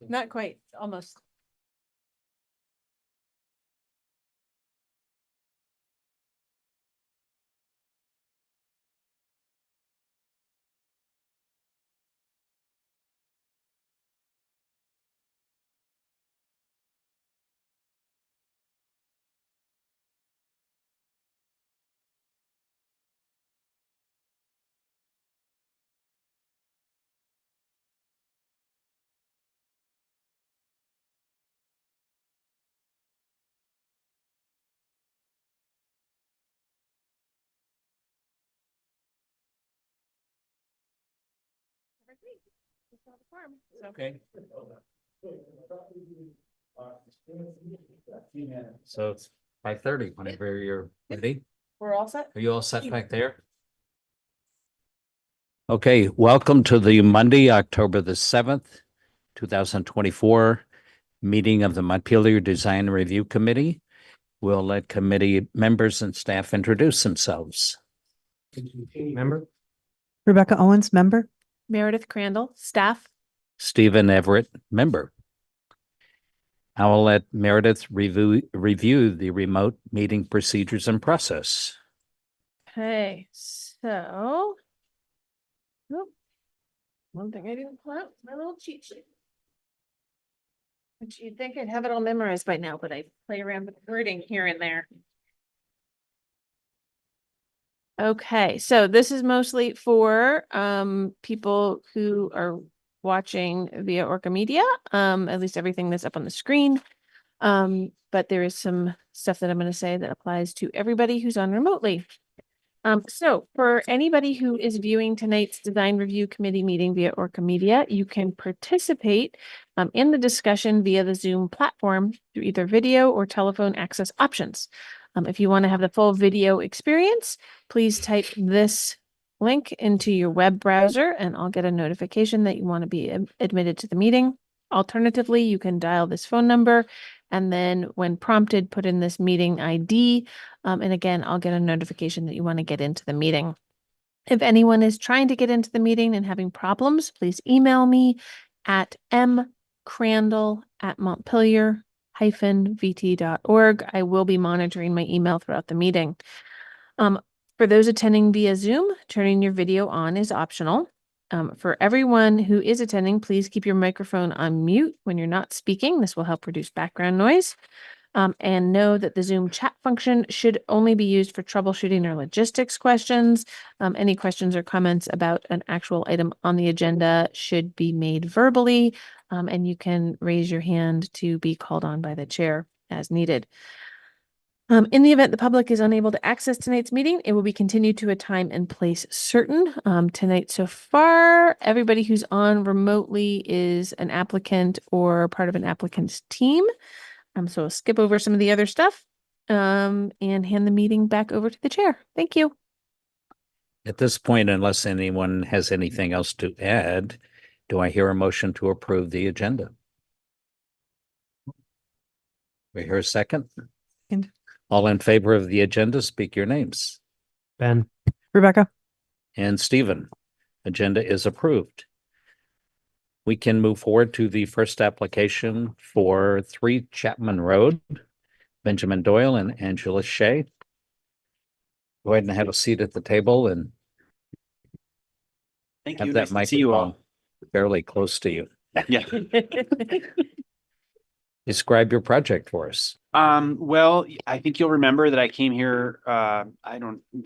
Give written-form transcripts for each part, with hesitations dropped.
Not quite, almost. Okay. So it's 5:30 whenever you're ready. We're all set? Are you all set back there? Okay, welcome to the Monday, October the 7th, 2024 meeting of the Montpelier Design Review Committee. We'll let committee members and staff introduce themselves. Member? Rebecca Owens, member. Meredith Crandall, staff. Stephen Everett, member. I will let Meredith review the remote meeting procedures and process. Okay, one thing I didn't pull out, my little cheat sheet. Which you'd think I'd have it all memorized by now, but I play around with wording here and there. Okay, so this is mostly for people who are watching via ORCA Media, at least everything that's up on the screen. But there is some stuff that I'm going to say that applies to everybody who's on remotely. So for anybody who is viewing tonight's design review committee meeting via ORCA Media, you can participate in the discussion via the Zoom platform through either video or telephone access options. If you want to have the full video experience, please type this link into your web browser and I'll get a notification that you want to be admitted to the meeting. Alternatively, you can dial this phone number and then when prompted, put in this meeting ID. And again, I'll get a notification that you want to get into the meeting. If anyone is trying to get into the meeting and having problems, please email me at mcrandall@montpelier-vt.org. I will be monitoring my email throughout the meeting. For those attending via Zoom, turning your video on is optional. For everyone who is attending, please keep your microphone on mute when you're not speaking. This will help reduce background noise. And know that the Zoom chat function should only be used for troubleshooting or logistics questions. Any questions or comments about an actual item on the agenda should be made verbally, and you can raise your hand to be called on by the chair as needed. In the event the public is unable to access tonight's meeting, it will be continued to a time and place certain. Tonight so far, everybody who's on remotely is an applicant or part of an applicant's team. So I'll skip over some of the other stuff and hand the meeting back over to the chair. Thank you. At this point, unless anyone has anything else to add, do I hear a motion to approve the agenda? We hear a second? Second. All in favor of the agenda, speak your names. Ben? Rebecca. And Stephen, agenda is approved. We can move forward to the first application for 3 Chapman Road, Benjamin Doyle and Angela Shea. Go ahead and have a seat at the table and Thank have you. that Nice to see you microphone all. fairly close to you. Yeah. Describe your project for us. Well, I think you'll remember that I came here, a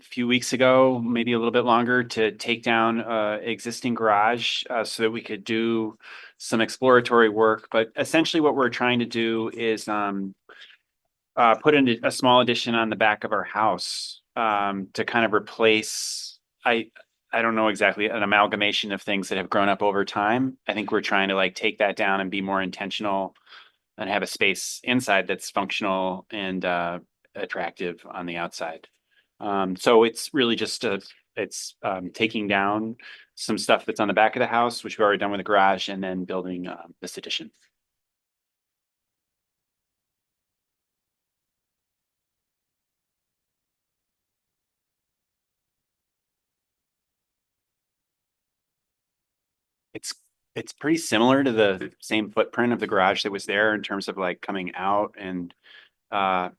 few weeks ago, maybe a little bit longer, to take down existing garage so that we could do some exploratory work. But essentially what we're trying to do is put in a small addition on the back of our house to kind of replace, I don't know exactly, an amalgamation of things that have grown up over time. I think we're trying to like take that down and be more intentional and have a space inside that's functional and attractive on the outside. So it's really just taking down some stuff that's on the back of the house, which we've already done with the garage, and then building this addition. It's It's pretty similar to the same footprint of the garage that was there in terms of like coming out and, I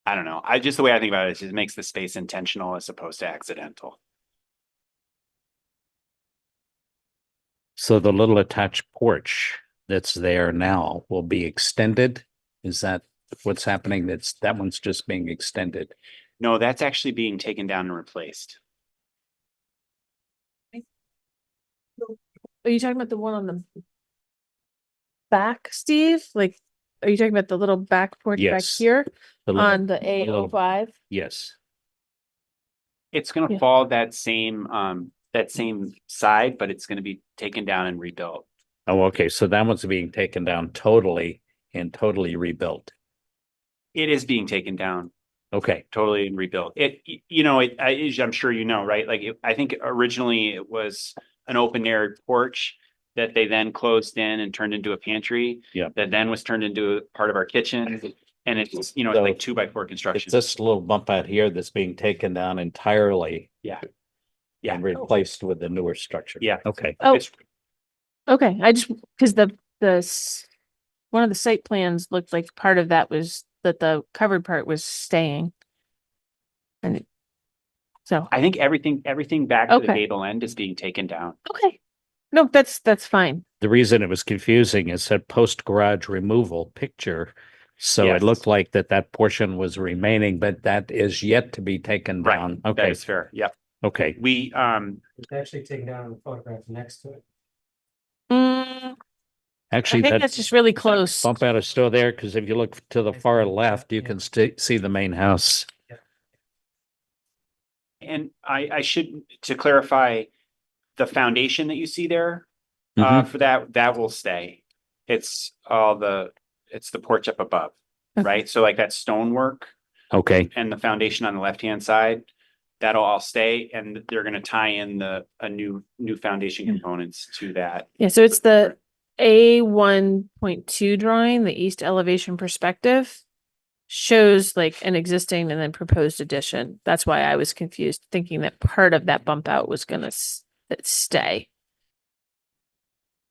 don't know. The way I think about it is it makes the space intentional as opposed to accidental. So the little attached porch that's there now will be extended? Is that what's happening? That one's just being extended. No, that's actually being taken down and replaced. Are you talking about the one on the back, Steve? Like, are you talking about the little back porch back Yes. here The little- on the A05? Yes. It's gonna Yeah. fall that same side, but it's gonna be taken down and rebuilt. Oh, okay. So that one's being taken down totally and totally rebuilt. It is being taken down Okay. totally and rebuilt. I'm sure you know, right? I think originally it was an open air porch that they then closed in and turned into a pantry. Yeah. That then was turned into part of our kitchen. And it's, it's So like 2x4 It's construction. this little bump out here that's being taken down entirely Yeah. and replaced with the newer structure. Yeah. Okay. Oh, It's- okay. I just, because one of the site plans looked like part of that was that the covered part was staying. And so, I think everything back to the Okay. gable end is being taken down. okay. No, that's fine. The reason it was confusing is that post garage removal picture. So Yes. it looked like that portion was remaining, but that is yet to be taken Right. down. That Okay. is fair. Yep. Okay. We, It's actually taken down in the photograph next to it. I Actually, think that that's just really close. bump out is still there because if you look to the far left, you can see the main house. and I should, to clarify, the foundation that you see there, Mhm. for that will stay. It's the porch up above, Okay. right? So like that stonework Okay. and the foundation on the left-hand side, that'll all stay, and they're gonna tie in a new foundation Yeah. components to that. Yeah, so it's the A1.2 drawing, the east elevation perspective shows like an existing and then proposed addition. That's why I was confused, thinking that part of that bump out was gonna stay.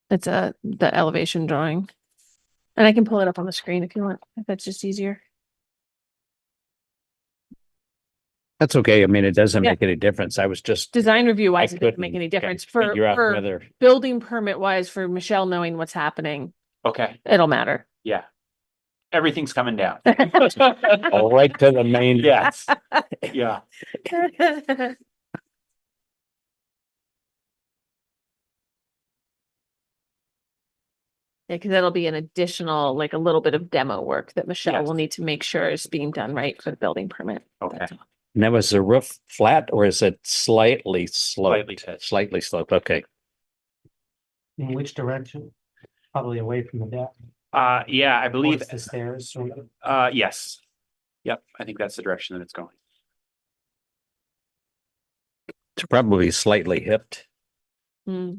It's the elevation drawing. And I can pull it up on the screen if you want, if that's just easier. That's okay. I mean, it doesn't Yeah. make any difference. I was just, Design review wise, I it doesn't make couldn't any difference figure out for whether, building permit wise, for Michelle knowing what's happening, Okay, it'll matter. yeah. Everything's coming down. all right to the main. Yes, yeah. Yeah, because that'll be an additional, like a little bit of demo work that Michelle Yes. will need to make sure is being done right for the building permit. Okay. That's all. Now, is the roof flat or is it slightly sloped? Slightly pitched. Slightly sloped. Okay. In which direction? Probably away from the deck. Yeah, I believe, Towards the stairs, sort of. yes. Yep, I think that's the direction that it's going. It's probably slightly hipped, Hmm.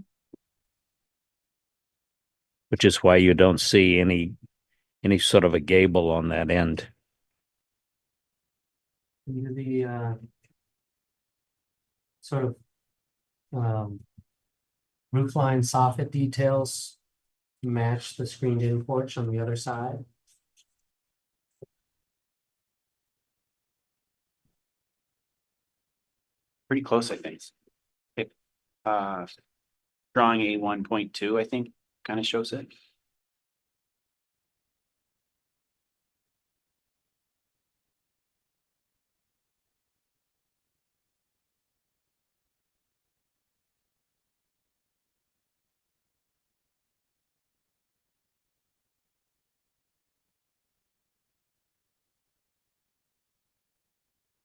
which is why you don't see any sort of a gable on that end. Either the sort of roof line soffit details match the screened in porch on the other side. Pretty close, I think. It, drawing A1.2, I think, kind of shows it.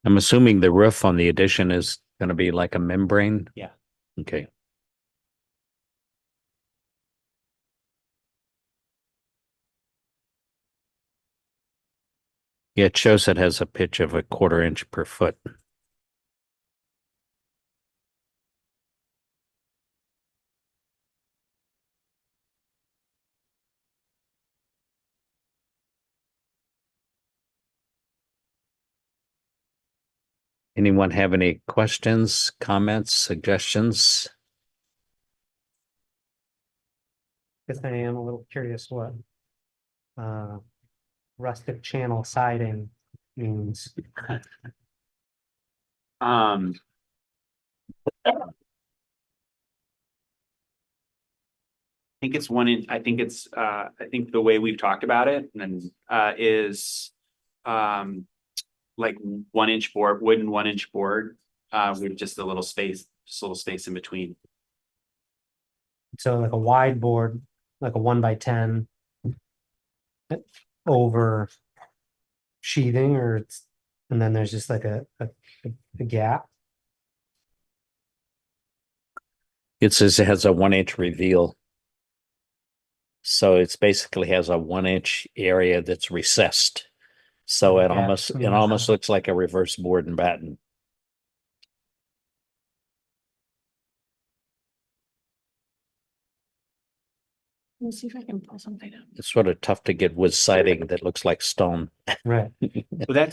I'm assuming the roof on the addition is going to be like a membrane. Yeah. Okay. Yeah, it shows it has a pitch of 1/4 inch per foot. Anyone have any questions, comments, suggestions? guess I am a little curious what rustic channel siding means. Um. I think it's I think the way we've talked about it and is like 1 inch board, wooden 1 inch board, with just a little space in between. So like a wide board, like a 1 by 10 over sheathing, or it's, and then there's just like a gap. It says it has a 1 inch reveal. So it's basically has a 1 inch area that's recessed. So Like a it gap almost, it between almost the- looks like a reverse board and batten. Let me see if I can pull something up. It's sort of tough to get wood siding that looks like stone. Right. Well,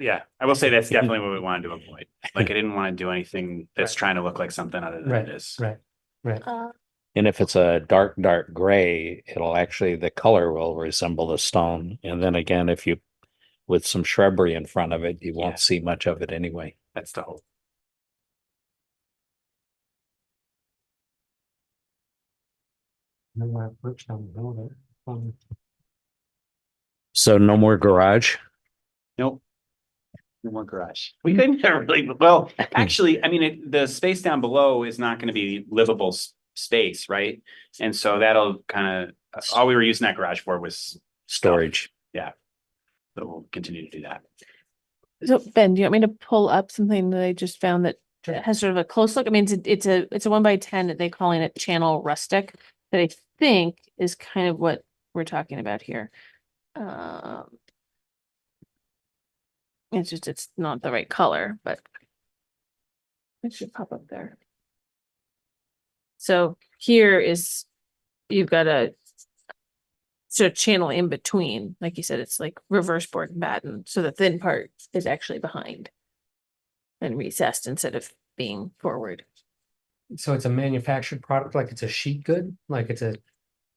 yeah, I will say that's definitely what we wanted to avoid. Like, I didn't want to do anything that's Right. trying to look like something other than Right. it is. Right. And if it's a dark, dark gray, it'll actually, the color will resemble the stone. And then again, if you, with some shrubbery in front of it, you Yeah. won't see much of it anyway. That's the hope. No, perched on the building. So no more garage. Nope. No more garage. We couldn't really, well, actually, I mean, the space down below is not gonna be livable space, right? And so that'll kind of, all we were using that garage for was Storage. so we'll continue to do that. So Ben, do you want me to pull up something that I just found that Sure. has sort of a close look? I mean, it's a 1 by 10 they calling it channel rustic that I think is kind of what we're talking about here. It's just, it's not the right color, but it should pop up there. So here is, you've got a sort of channel in between, like you said, it's like reverse board and batten, so the thin part is actually behind and recessed instead of being forward. So it's a manufactured product, like it's a sheet good, like it's a.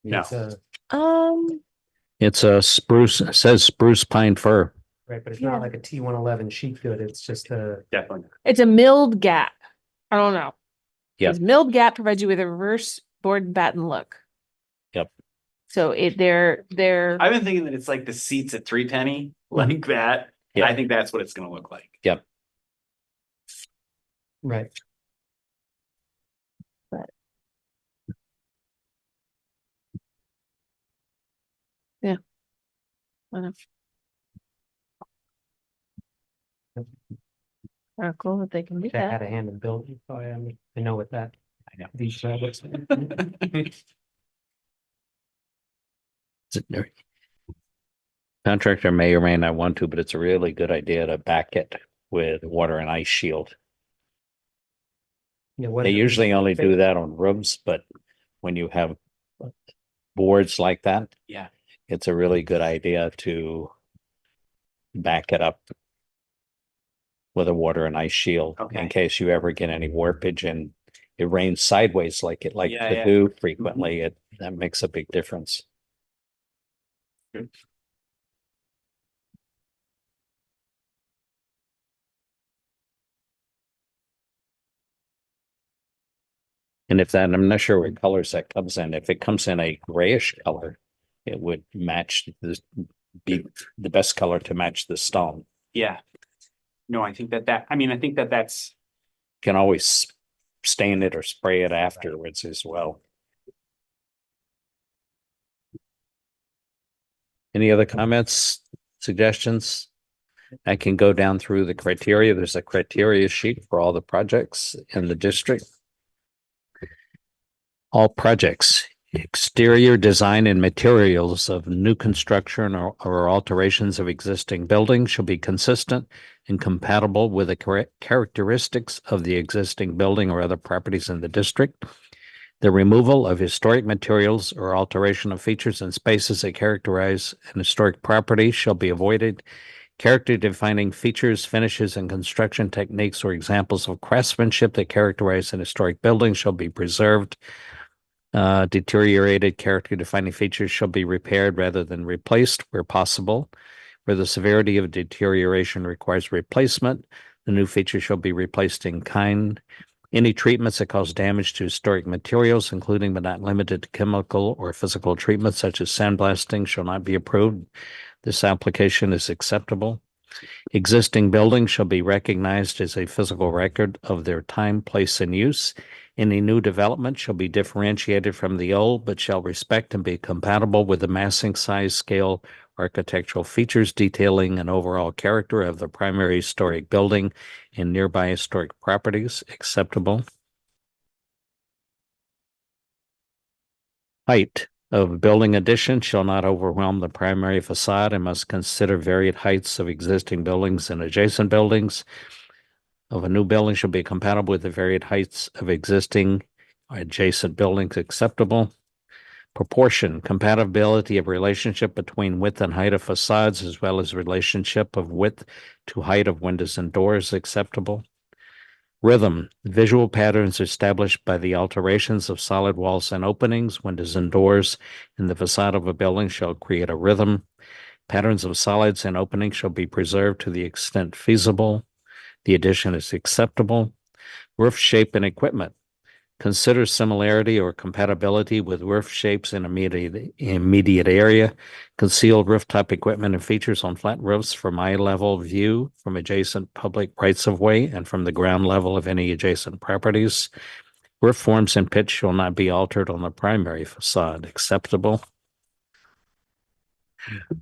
No. It's a, It's a spruce, it says spruce pine fir. right, but it's Yeah. not like a T111 sheet good, it's just a. Definitely. It's a milled gap. I don't know. Yep. This milled gap provides you with a reverse board and batten look. Yep. So they're I've been thinking that it's like the seats at 3 penny, like that. Yeah. I think that's what it's gonna look like. Right. cool that they can do I had that. a hand in building, so I know what that. I know. These looks like. Contractor may or may not want to, but it's a really good idea to back it with water and ice shield. Yeah, what They is it? usually only do that on roofs, but when you have boards like that, Yeah. it's a really good idea to back it up with a water and ice shield Okay. in case you ever get any warpage and it rains sideways like it Yeah, to yeah. do frequently. That makes a big difference. Good. And if that, I'm not sure what colors that comes in. If it comes in a grayish color, it would match be the best color to match the stone. Yeah. No, I think I think that's, Can always stain it or spray it afterwards as well. Any other comments, suggestions? I can go down through the criteria. There's a criteria sheet for all the projects in the district. All projects, exterior design and materials of new construction or alterations of existing buildings shall be consistent and compatible with the characteristics of the existing building or other properties in the district. The removal of historic materials or alteration of features and spaces that characterize an historic property shall be avoided. Character defining features, finishes, and construction techniques or examples of craftsmanship that characterize an historic building shall be preserved. Deteriorated character defining features shall be repaired rather than replaced where possible. Where the severity of deterioration requires replacement, the new feature shall be replaced in kind. Any treatments that cause damage to historic materials, including but not limited to chemical or physical treatments such as sandblasting, shall not be approved. This application is acceptable. Existing buildings shall be recognized as a physical record of their time, place, and use. Any new development shall be differentiated from the old, but shall respect and be compatible with the massing, size, scale, architectural features, detailing, and overall character of the primary historic building and nearby historic properties. Acceptable. Height of building addition shall not overwhelm the primary facade and must consider varied heights of existing buildings and adjacent buildings. Of a new building shall be compatible with the varied heights of existing adjacent buildings. Acceptable. Proportion, compatibility of relationship between width and height of facades, as well as relationship of width to height of windows and doors. Acceptable. Rhythm, visual patterns established by the alterations of solid walls and openings, windows and doors in the facade of a building shall create a rhythm. Patterns of solids and openings shall be preserved to the extent feasible. The addition is acceptable. Roof shape and equipment. Consider similarity or compatibility with roof shapes in immediate area. Concealed rooftop equipment and features on flat roofs from eye level view from adjacent public rights of way and from the ground level of any adjacent properties. Roof forms and pitch shall not be altered on the primary facade. Acceptable.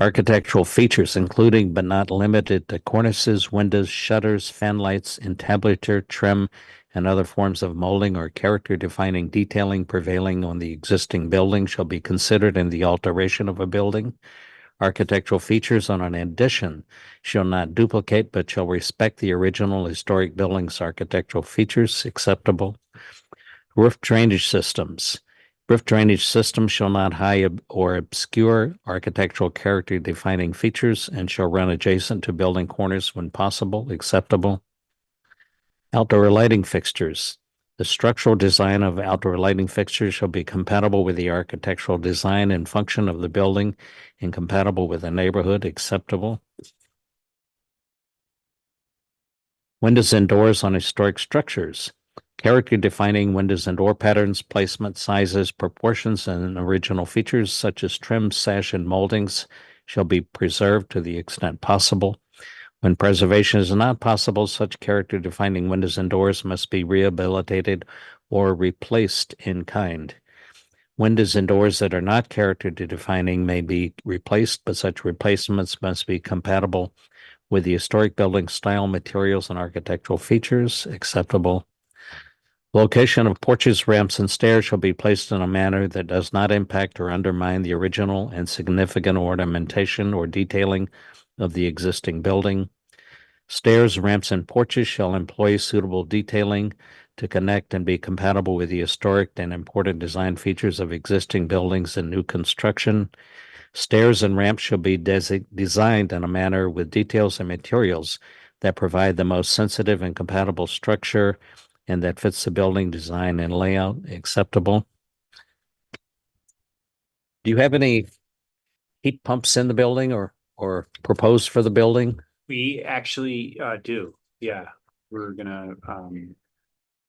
Architectural features, including but not limited to cornices, windows, shutters, fan lights, entablature, trim, and other forms of molding or character-defining detailing prevailing on the existing building shall be considered in the alteration of a building. Architectural features on an addition shall not duplicate but shall respect the original historic building's architectural features. Acceptable. Roof drainage systems. Roof drainage systems shall not hide or obscure architectural character defining features and shall run adjacent to building corners when possible. Acceptable. Outdoor lighting fixtures. The structural design of outdoor lighting fixtures shall be compatible with the architectural design and function of the building and compatible with the neighborhood. Acceptable. Windows and doors on historic structures. Character defining windows and door patterns, placement, sizes, proportions, and original features such as trim, sash, and moldings shall be preserved to the extent possible. When preservation is not possible, such character defining windows and doors must be rehabilitated or replaced in kind. Windows and doors that are not character defining may be replaced, but such replacements must be compatible with the historic building style, materials, and architectural features. Acceptable. Location of porches, ramps, and stairs shall be placed in a manner that does not impact or undermine the original and significant ornamentation or detailing of the existing building. Stairs, ramps, and porches shall employ suitable detailing to connect and be compatible with the historic and important design features of existing buildings and new construction. Stairs and ramps shall be designed in a manner with details and materials that provide the most sensitive and compatible structure and that fits the building design and layout. Acceptable. Do you have any heat pumps in the building or proposed for the building? We actually do. Yeah, we're gonna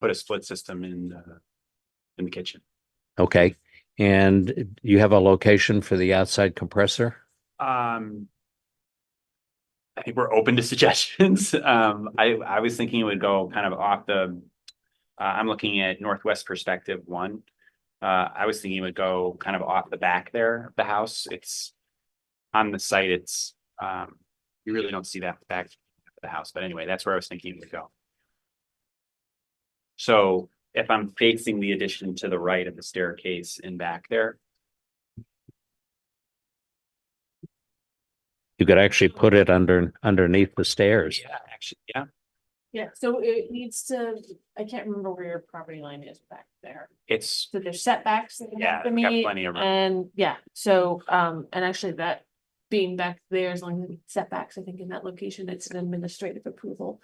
put a split system in the kitchen. Okay. And you have a location for the outside compressor? I think we're open to suggestions. I was thinking it would go kind of off the. I'm looking at Northwest Perspective 1. I was thinking it would go kind of off the back there of the house. It's on the site. It's you really don't see that back of the house, but anyway, that's where I was thinking it would go. So if I'm facing the addition to the right of the staircase and back there, You could actually put it underneath the stairs. yeah, actually, yeah, Yeah, so it needs to, I can't remember where your property line is back there. it's So there's setbacks that you Yeah, have to we got meet, plenty of room. and yeah, so, and actually that being back there, as long as it's setbacks, I think in that location, it's an administrative approval.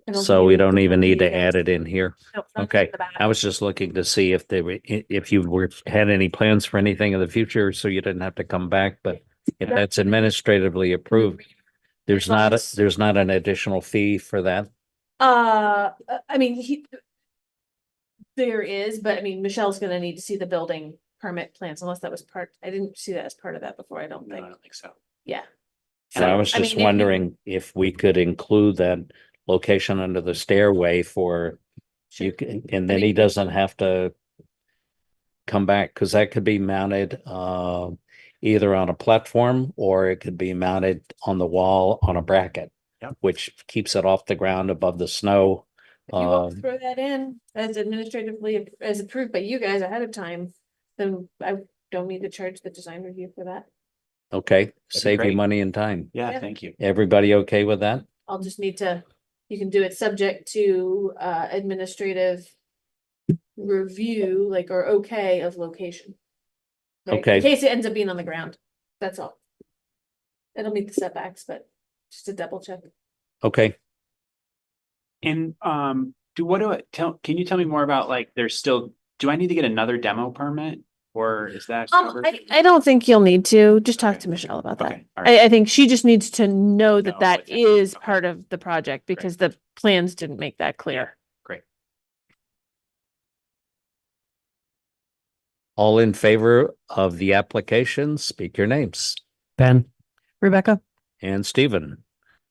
I don't So think we it don't needs even need be to add it in here. Nope, not Okay, the back. I was just looking to see if they were, if you were, had any plans for anything in the future, so you didn't have to come back, but if that's administratively approved, there's As long not, as- there's not an additional fee for that. I mean, there is, but I mean, Michelle's gonna need to see the building permit plans unless that was I didn't see that as part of that before, I don't No, I think. don't think so. Yeah. And I So, was I just mean, if you- wondering if we could include that location under the stairway for you, and then he doesn't have to come back, because that could be mounted either on a platform or it could be mounted on the wall on a bracket. Yep. Which keeps it off the ground above the snow. If you want to throw that in as administratively as approved by you guys ahead of time, then I don't need to charge the design review for that. Okay, save you great. money and time. Yeah, Yeah. thank you. Everybody okay with that? I'll just need to, you can do it subject to administrative review, like, or okay of location. Right? Okay. In case it ends up being on the ground, that's all. It'll meet the setbacks, but just to double check. Okay, And can you tell me more about like, do I need to get another demo permit? Or is that covered? I don't think you'll need to, just talk Okay. to Michelle about that. Okay, all right. I think she just needs to know that Know that what's happening. is Okay. part of the project because the plans didn't make that clear. Great. all in favor of the application, speak your names. Ben, Rebecca, And Stephen,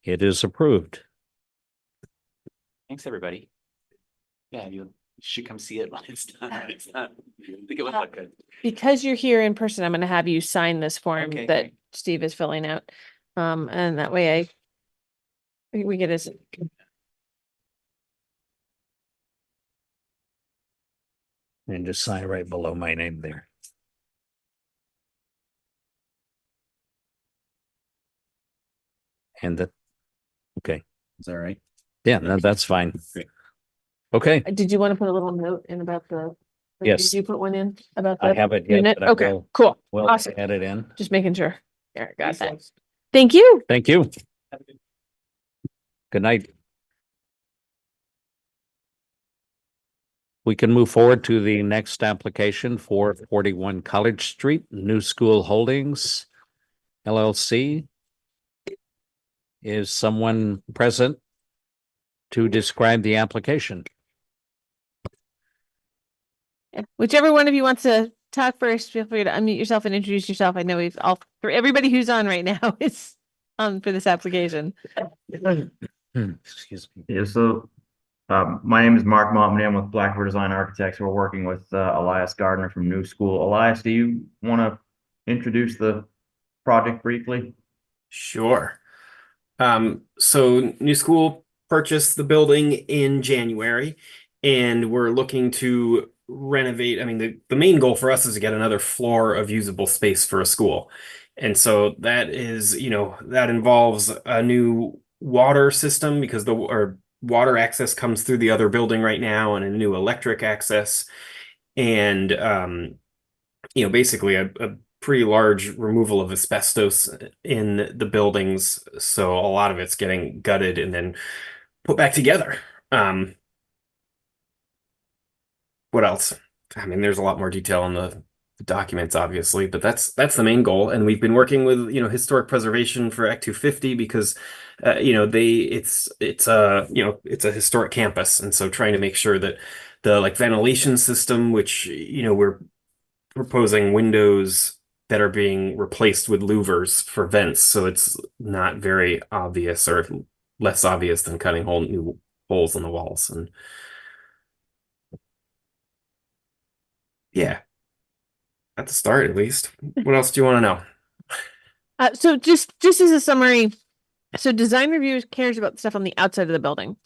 it is approved. Thanks, everybody. Yeah, you should come see it when it's done. When it's done. I think it would look good. Because you're here in person, I'm gonna have you sign this form Okay, that great. Steve is filling out. And that way we get his. And just sign right below my name there. And okay, Is that right? yeah, no, that's fine. Great. Okay, Did you want to put a little note in about the? Yes. Did you put one in about I the haven't yet, unit? but I Okay, will, cool. will Awesome. add it in. Just making sure. Yeah, got Thanks, that. guys. Thank you. Thank you. Good night. We can move forward to the next application for 41 College Street, New School Holdings LLC. Is someone present to describe the application? Yeah, whichever one of you wants to talk first, feel free to unmute yourself and introduce yourself. I know we've all, for everybody who's on right now is on for this application. Excuse me. Yeah, so my name is Mark Montpelier. I'm with Blackbird Design Architects. We're working with Elias Gardner from New School. Elias, do you want to introduce the project briefly? Sure. So New School purchased the building in January, and we're looking to renovate. I mean, the main goal for us is to get another floor of usable space for a school. And so that is, that involves a new water system because our water access comes through the other building right now, and a new electric access. And basically a pretty large removal of asbestos in the buildings. So a lot of it's getting gutted and then put back together. What else? I mean, there's a lot more detail in the documents, obviously, but that's the main goal. And we've been working with, historic preservation for Act 250 because, it's a historic campus. And so trying to make sure that the ventilation system, which, we're proposing windows that are being replaced with louvers for vents, so it's not very obvious or less obvious than cutting new holes in the walls. And yeah, at the start, at least. What else do you want to know? So just as a summary, so design review cares about the stuff on the outside of the building.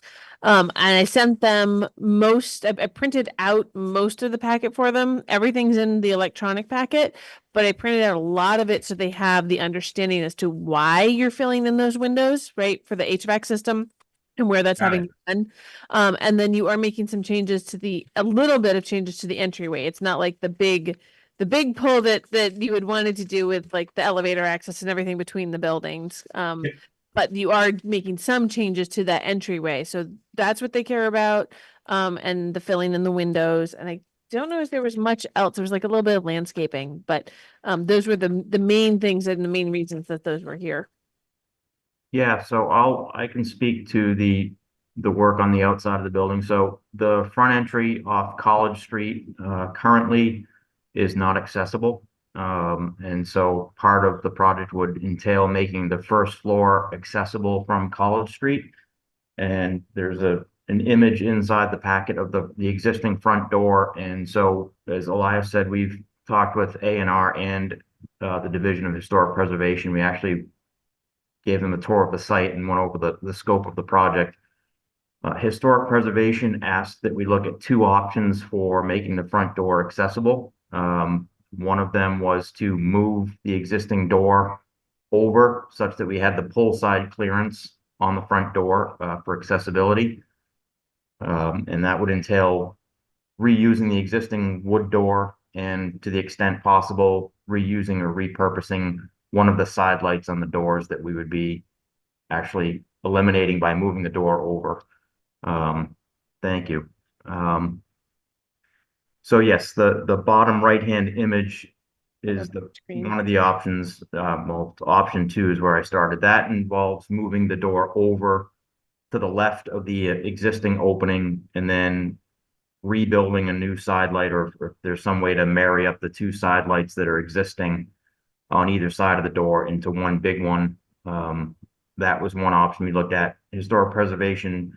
And I sent them I printed out most of the packet for them. Everything's in the electronic packet, but I printed out a lot of it so they have the understanding as to why you're filling in those windows, right, for the HVAC system and where that's Got having been done. And then you are making some changes a little bit of changes to the entryway. It's not like the big pull that you would wanted to do with like the elevator access and everything between the buildings. but you are making some changes to that entryway. So that's what they care about. And the filling in the windows. And I don't know if there was much else. There was like a little bit of landscaping, but those were the main things and the main reasons that those were here. Yeah, so I can speak to the work on the outside of the building. So the front entry off College Street currently is not accessible. And so part of the project would entail making the first floor accessible from College Street. And there's an image inside the packet of the existing front door. And so, as Elias said, we've talked with A&R and the Division of Historic Preservation. We actually gave them a tour of the site and went over the scope of the project. Historic Preservation asked that we look at two options for making the front door accessible. One of them was to move the existing door over such that we had the pull side clearance on the front door for accessibility. And that would entail reusing the existing wood door and, to the extent possible, reusing or repurposing one of the side lights on the doors that we would be actually eliminating by moving the door over. Thank you. So yes, the bottom right-hand image is one of the options. Well, option 2 is where I started. That involves moving the door over to the left of the existing opening and then rebuilding a new side light, or if there's some way to marry up the two side lights that are existing on either side of the door into one big one. That was one option we looked at. Historic Preservation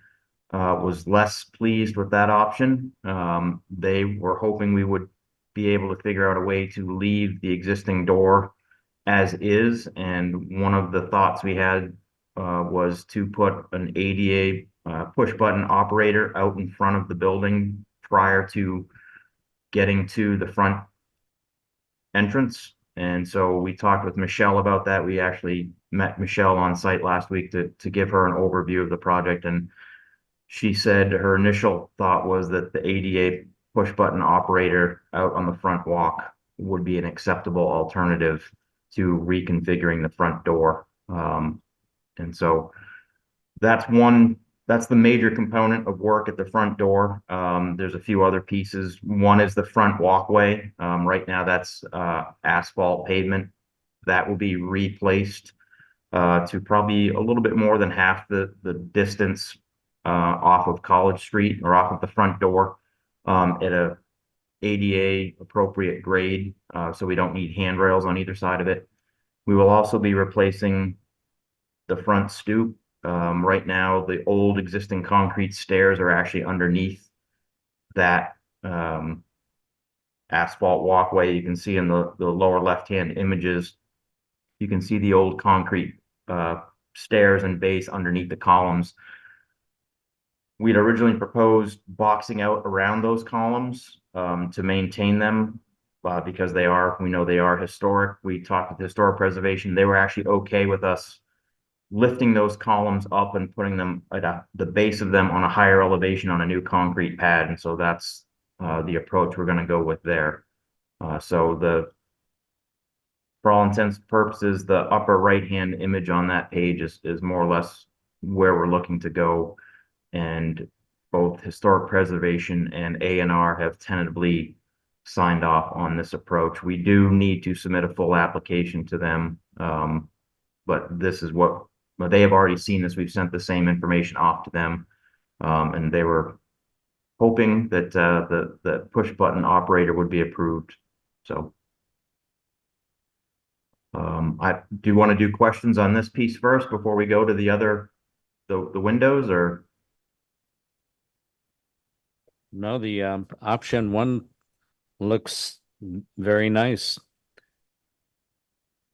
was less pleased with that option. They were hoping we would be able to figure out a way to leave the existing door as is. And one of the thoughts we had was to put an ADA push button operator out in front of the building prior to getting to the front entrance. And so we talked with Michelle about that. We actually met Michelle on site last week to give her an overview of the project. And she said her initial thought was that the ADA push button operator out on the front walk would be an acceptable alternative to reconfiguring the front door. And so that's the major component of work at the front door. There's a few other pieces. One is the front walkway. Right now that's asphalt pavement. That will be replaced to probably a little bit more than half the distance off of College Street, or off of the front door, at a ADA appropriate grade, so we don't need handrails on either side of it. We will also be replacing the front stoop. Right now, the old existing concrete stairs are actually underneath that asphalt walkway. You can see in the lower left-hand images, you can see the old concrete stairs and base underneath the columns. We'd originally proposed boxing out around those columns to maintain them because we know they are historic. We talked with Historic Preservation. They were actually okay with us lifting those columns up and putting them at the base of them on a higher elevation on a new concrete pad. And so that's the approach we're going to go with there. For all intents and purposes, the upper right-hand image on that page is more or less where we're looking to go. And both Historic Preservation and A&R have tentatively signed off on this approach. We do need to submit a full application to them, but this is what they have already seen this. We've sent the same information off to them, and they were hoping that the push button operator would be approved. So I do want to do questions on this piece first before we go to the windows, or? No, the option 1 looks very nice.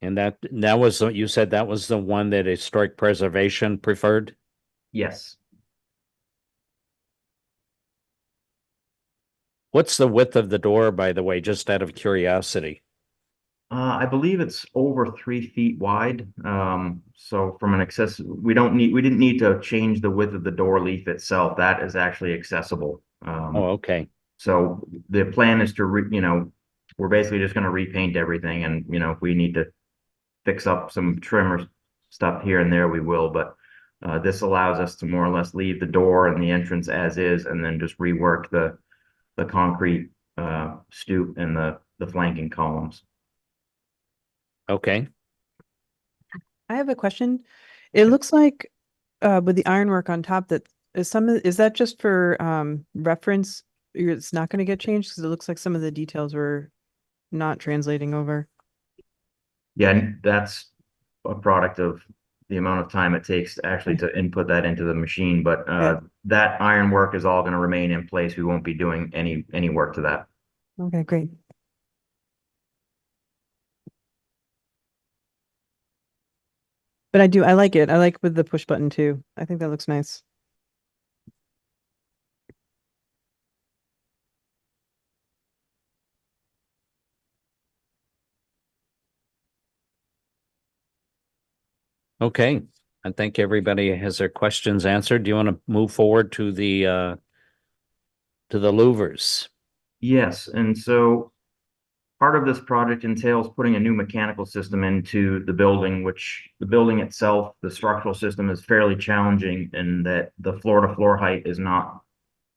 And that was, you said that was the one that Historic Preservation preferred? Yes. What's the width of the door, by the way, just out of curiosity? I believe it's over 3 feet wide. So from an we didn't need to change the width of the door leaf itself. That is actually accessible. Oh, okay. So the plan is to we're basically just going to repaint everything, and if we need to fix up some trim or stuff here and there, we will, but this allows us to more or less leave the door and the entrance as is, and then just rework the concrete stoop and the flanking columns. Okay, I have a question. It looks like with the ironwork on top that is that just for reference? It's not going to get changed because it looks like some of the details were not translating over. Yeah, and that's a product of the amount of time it takes actually to input that into the machine, but Yeah. that ironwork is all going to remain in place. We won't be doing any work to that. Okay, great. But I like it. I like with the push button too. I think that looks nice. okay. I think everybody has their questions answered. Do you want to move forward to the louvers? Yes, and so part of this project entails putting a new mechanical system into the building, which the building itself, the structural system is fairly challenging in that the floor to floor height is not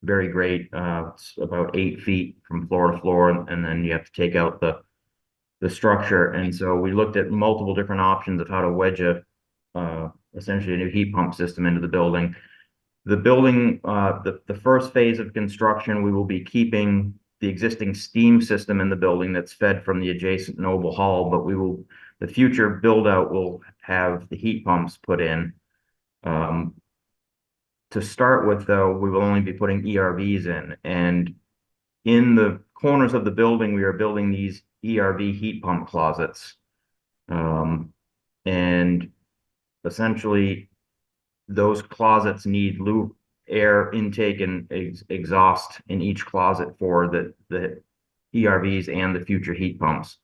very great. It's about 8 feet from floor to floor, and then you have to take out the structure. And so we looked at multiple different options of how to wedge essentially a new heat pump system into the building. The building, the first phase of construction, we will be keeping the existing steam system in the building that's fed from the adjacent Noble Hall, but the future build out will have the heat pumps put in. To start with, though, we will only be putting ERVs in, and in the corners of the building, we are building these ERV heat pump closets. And essentially, those closets need air intake and exhaust in each closet for the ERVs and the future heat pumps.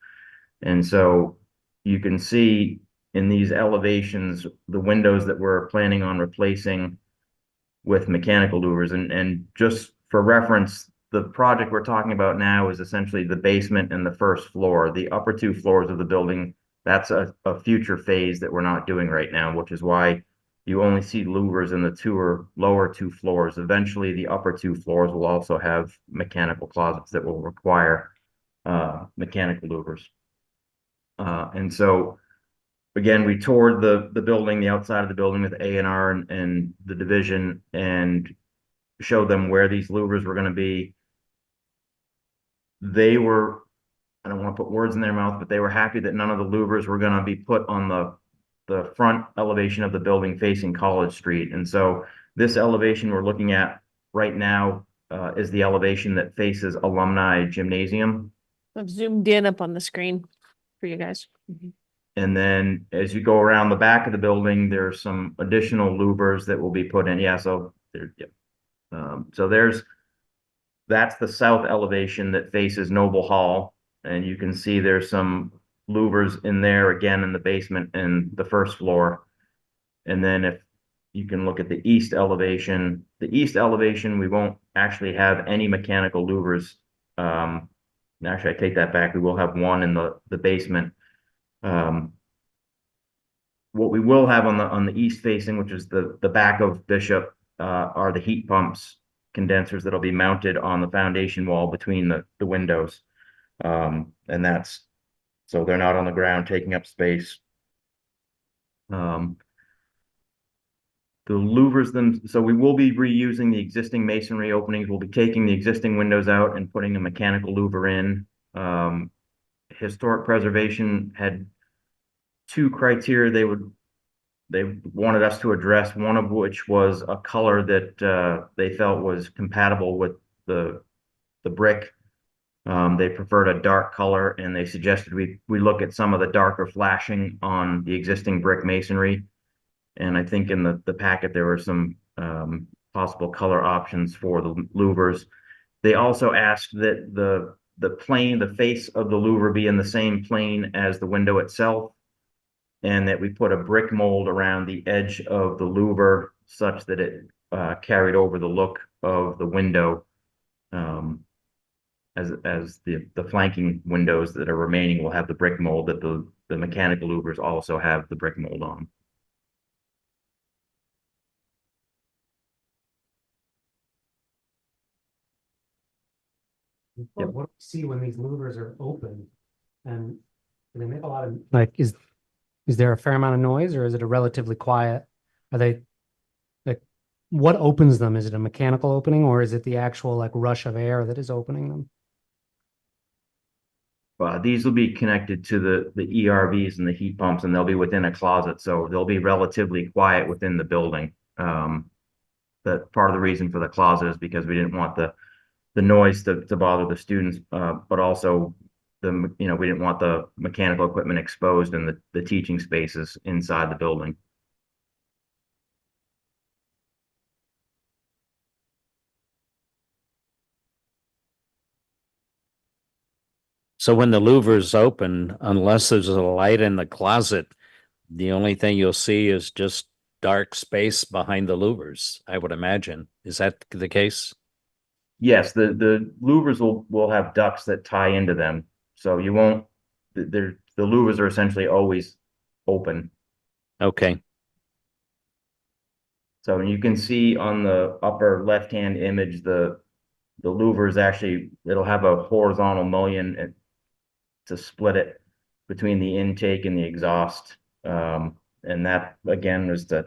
And so you can see in these elevations, the windows that we're planning on replacing with mechanical louvers. And just for reference, the project we're talking about now is essentially the basement and the first floor. The upper 2 floors of the building, that's a future phase that we're not doing right now, which is why you only see louvers in the lower 2 floors. Eventually, the upper 2 floors will also have mechanical closets that will require mechanical louvers. And so, again, we toured the building, the outside of the building with A&R and the division, and showed them where these louvers were going to be. They were, I don't want to put words in their mouth, but they were happy that none of the louvers were going to be put on the front elevation of the building facing College Street. And so this elevation we're looking at right now is the elevation that faces Alumni Gymnasium. I've zoomed in up on the screen for you guys. And then as you go around the back of the building, there's some additional louvers that will be put in. Yeah, so there, yeah. So that's the south elevation that faces Noble Hall. And you can see there's some louvers in there again in the basement and the first floor. And then if you can look at the east elevation, we won't actually have any mechanical louvers. Actually, I take that back. We will have one in the basement. What we will have on the east facing, which is the back of Bishop, are the heat pumps condensers that'll be mounted on the foundation wall between the windows. And that's so they're not on the ground taking up space. The louvers so we will be reusing the existing masonry openings. We'll be taking the existing windows out and putting a mechanical louver in. Historic preservation had 2 criteria they wanted us to address, one of which was a color that they felt was compatible with the brick. They preferred a dark color, and they suggested we look at some of the darker flashing on the existing brick masonry. And I think in the packet there were some possible color options for the louvers. They also asked that the face of the louver be in the same plane as the window itself, and that we put a brick mold around the edge of the louver such that it carried over the look of the window, as the flanking windows that are remaining will have the brick mold that the mechanical louvers also have the brick mold on. What do you see when these louvers are open? And do they make a lot of, like, is there a fair amount of noise or is it a relatively quiet? Are they, like, what opens them? Is it a mechanical opening or is it the actual like rush of air that is opening them? These will be connected to the ERVs and the heat pumps, and they'll be within a closet, so they'll be relatively quiet within the building. That part of the reason for the closet is because we didn't want the noise to bother the students, but also we didn't want the mechanical equipment exposed in the teaching spaces inside the building. So when the louver's open, unless there's a light in the closet, the only thing you'll see is just dark space behind the louvers, I would imagine. Is that the case? Yes, the louvers will have ducts that tie into them, so you won't. The louvers are essentially always open. Okay. So you can see on the upper left-hand image, the louvers actually, it'll have a horizontal mullion to split it between the intake and the exhaust. And that again was the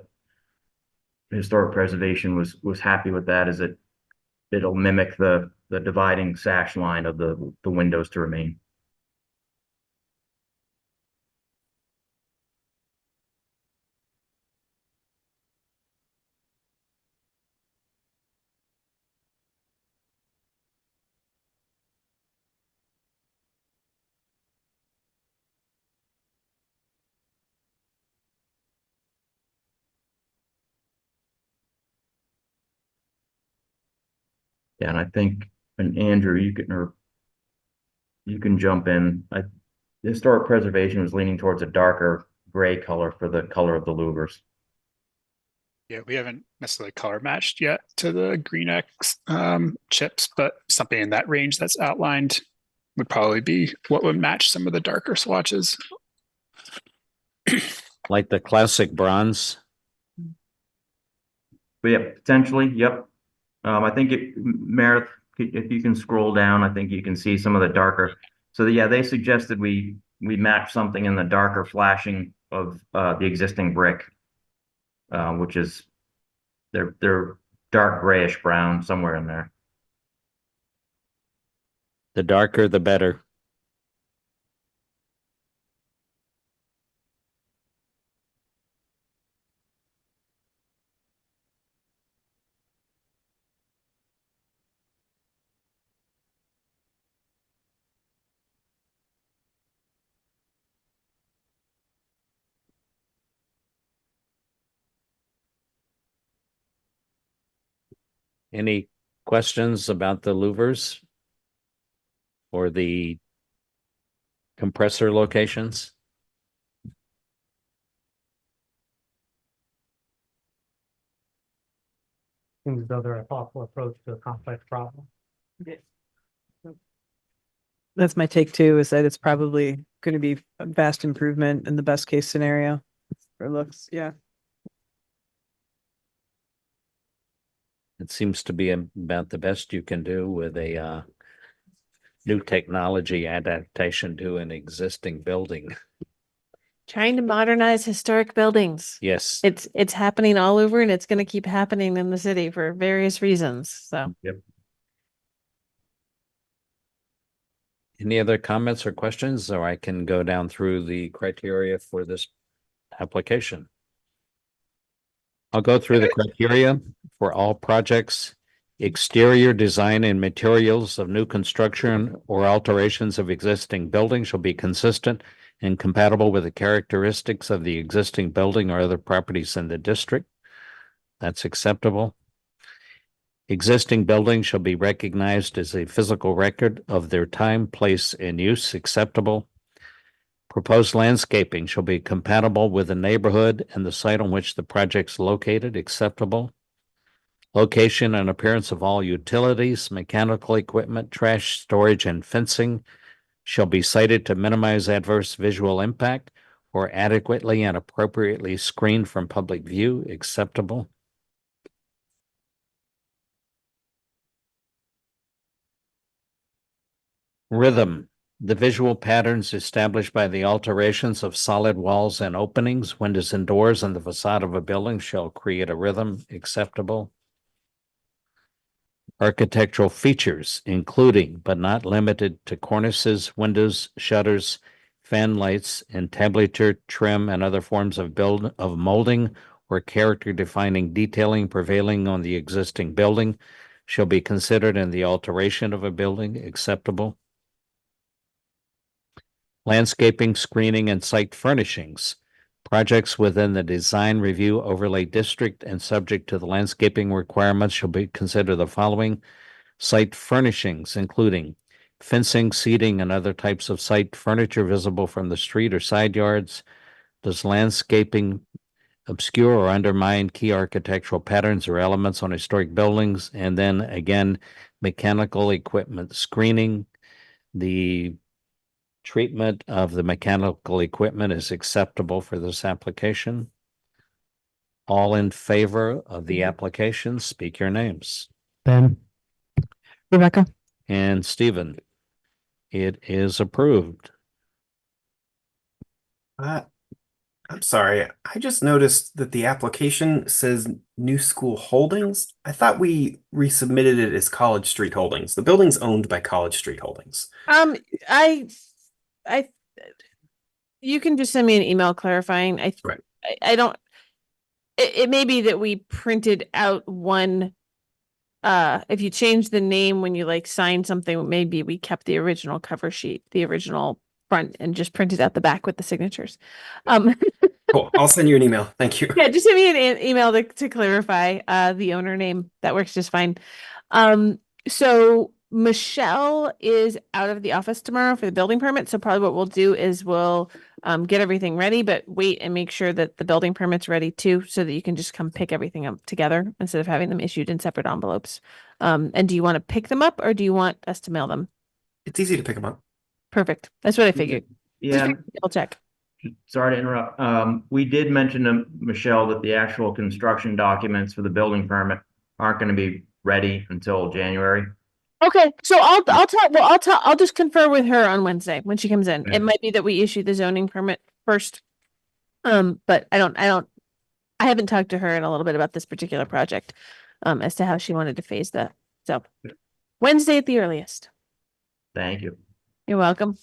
historic preservation was happy with that, as it'll mimic the dividing sash line of the windows to remain. Yeah, and I think, and Andrew, you can jump in. Historic preservation was leaning towards a darker gray color for the color of the louvers. Yeah, we haven't necessarily color matched yet to the Green X chips, but something in that range that's outlined would probably be what would match some of the darker swatches. Like the classic bronze. But yeah, potentially, yep. I think Meredith, if you can scroll down, I think you can see some of the darker. So yeah, they suggested we match something in the darker flashing of the existing brick, which is they're dark grayish brown, somewhere in there. The darker, the better. Any questions about the louvers or the compressor locations? Seems as though they're a thoughtful approach to a complex problem. That's my take too, is that it's probably going to be a vast improvement in the best case scenario for looks. Yeah. It seems to be about the best you can do with a new technology adaptation to an existing building. Trying to modernize historic buildings. Yes. It's happening all over and it's going to keep happening in the city for various reasons. So Yep. Any other comments or questions, or I can go down through the criteria for this application? I'll go through the criteria for all projects. Exterior design and materials of new construction or alterations of existing buildings shall be consistent and compatible with the characteristics of the existing building or other properties in the district. That's acceptable. Existing buildings shall be recognized as a physical record of their time, place, and use. Acceptable. Proposed landscaping shall be compatible with the neighborhood and the site on which the project's located. Acceptable. Location and appearance of all utilities, mechanical equipment, trash storage, and fencing shall be sited to minimize adverse visual impact or adequately and appropriately screened from public view. Acceptable. Rhythm. The visual patterns established by the alterations of solid walls and openings, windows and doors on the facade of a building shall create a rhythm acceptable. Architectural features, including but not limited to cornices, windows, shutters, fan lights, entablature, trim, and other forms of molding or character defining detailing prevailing on the existing building shall be considered in the alteration of a building acceptable. Landscaping, screening, and site furnishings. Projects within the design review overlay district and subject to the landscaping requirements shall be considered the following: site furnishings, including fencing, seating, and other types of site furniture visible from the street or side yards. Does landscaping obscure or undermine key architectural patterns or elements on historic buildings? And then again, mechanical equipment screening. The treatment of the mechanical equipment is acceptable for this application. All in favor of the application, speak your names. Ben, Rebecca? And Stephen, it is approved. I'm sorry. I just noticed that the application says New School Holdings. I thought we resubmitted it as College Street Holdings. The building's owned by College Street Holdings. I, you can just send me an email clarifying. Right. I don't, it may be that we printed out one. If you change the name when you like sign something, maybe we kept the original cover sheet, the original front, and just printed out the back with the signatures. Cool. I'll send you an email. Thank you. Yeah, just send me an email to clarify the owner name. That works just fine. So Michelle is out of the office tomorrow for the building permit. So probably what we'll do is we'll get everything ready, but wait and make sure that the building permit's ready too, so that you can just come pick everything up together instead of having them issued in separate envelopes. And do you want to pick them up or do you want us to mail them? It's easy to pick them up. Perfect. That's what I figured. Yeah, I'll check. sorry to interrupt. We did mention to Michelle that the actual construction documents for the building permit aren't going to be ready until January. Okay, so I'll just confer with her on Wednesday when she comes in. It might be that we issue the zoning permit first. But I haven't talked to her in a little bit about this particular project, as to how she wanted to phase that. So Wednesday at the earliest. Thank you. You're welcome.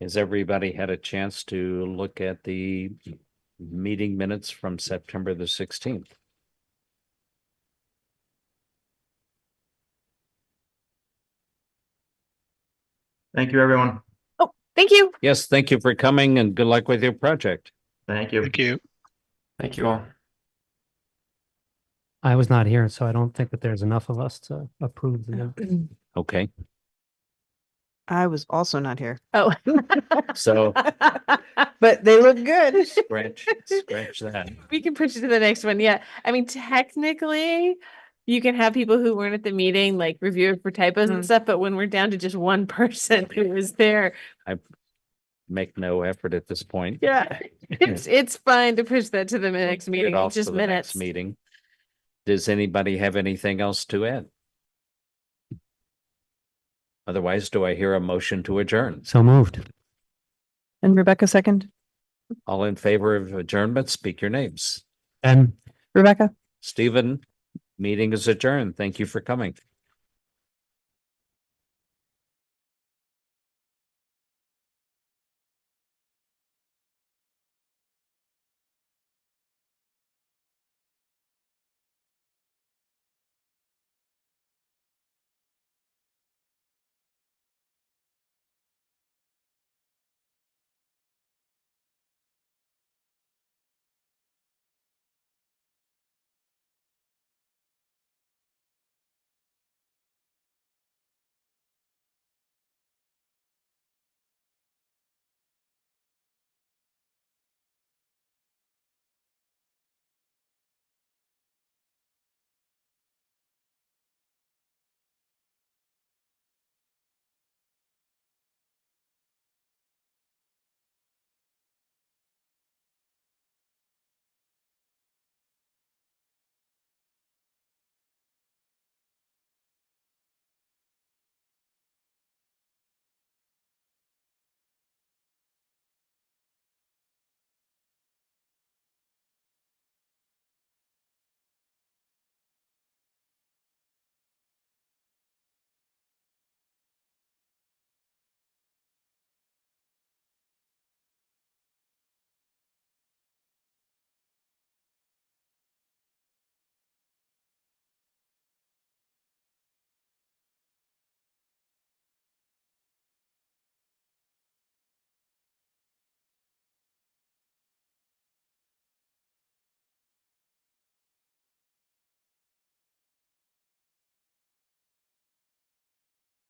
Has everybody had a chance to look at the meeting minutes from September the 16th? Thank you, everyone. Oh, thank you. Yes, thank you for coming and good luck with your project. Thank you. Thank you. Thank you all. I was not here, so I don't think that there's enough of us to approve the. Okay, I was also not here, Oh. so but they look good. scratch that. We can push it to the next one. Yeah. I mean, technically, you can have people who weren't at the meeting like review it for typos and stuff, but when we're down to just one person who was there, Make no effort at this point. yeah, it's fine to push that to the next Get meeting. off It's just to the next minutes. meeting. Does anybody have anything else to add? Otherwise, do I hear a motion to adjourn? So moved. And Rebecca second. All in favor of adjournment, speak your names. Ben. Rebecca? Stephen, meeting is adjourned. Thank you for coming.